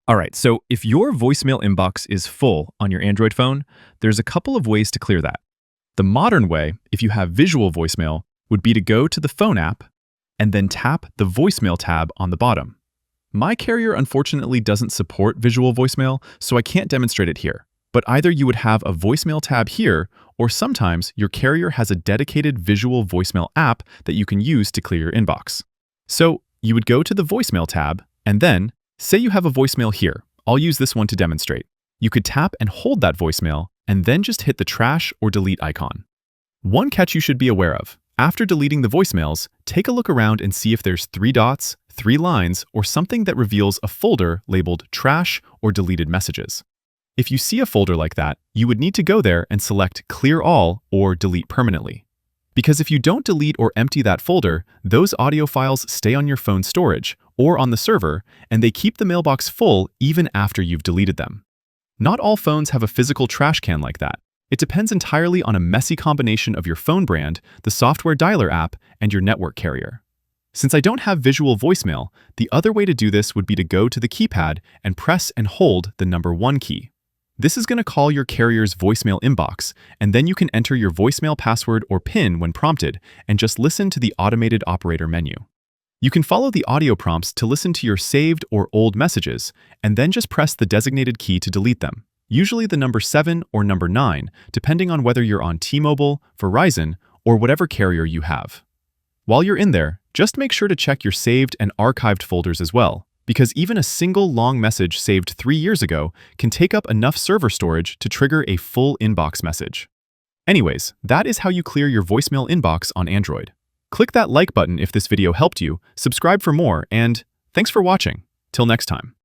All right, so if your voicemail inbox is full on your Android phone, there's a couple of ways to clear that. The modern way, if you have visual voicemail, would be to go to the phone app and then tap the voicemail tab on the bottom. My carrier unfortunately doesn't support visual voicemail, so I can't demonstrate it here. But either you would have a voicemail tab here, or sometimes your carrier has a dedicated visual voicemail app that you can use to clear your inbox. So you would go to the voicemail tab, and then, say you have a voicemail here. I'll use this one to demonstrate. You could tap and hold that voicemail, and then just hit the trash or delete icon. One catch you should be aware of. After deleting the voicemails, take a look around and see if there's 3 dots, 3 lines, or something that reveals a folder labeled trash or deleted messages. If you see a folder like that, you would need to go there and select Clear All or Delete Permanently. Because if you don't delete or empty that folder, those audio files stay on your phone storage or on the server, and they keep the mailbox full even after you've deleted them. Not all phones have a physical trash can like that. It depends entirely on a messy combination of your phone brand, the software dialer app, and your network carrier. Since I don't have visual voicemail, the other way to do this would be to go to the keypad and press and hold the number 1 key. This is going to call your carrier's voicemail inbox, and then you can enter your voicemail password or PIN when prompted and just listen to the automated operator menu. You can follow the audio prompts to listen to your saved or old messages, and then just press the designated key to delete them, usually the number 7 or number 9, depending on whether you're on T-Mobile, Verizon, or whatever carrier you have. While you're in there, just make sure to check your saved and archived folders as well, because even a single long message saved 3 years ago can take up enough server storage to trigger a full inbox message. Anyways, that is how you clear your voicemail inbox on Android. Click that like button if this video helped you, subscribe for more, and thanks for watching. Till next time.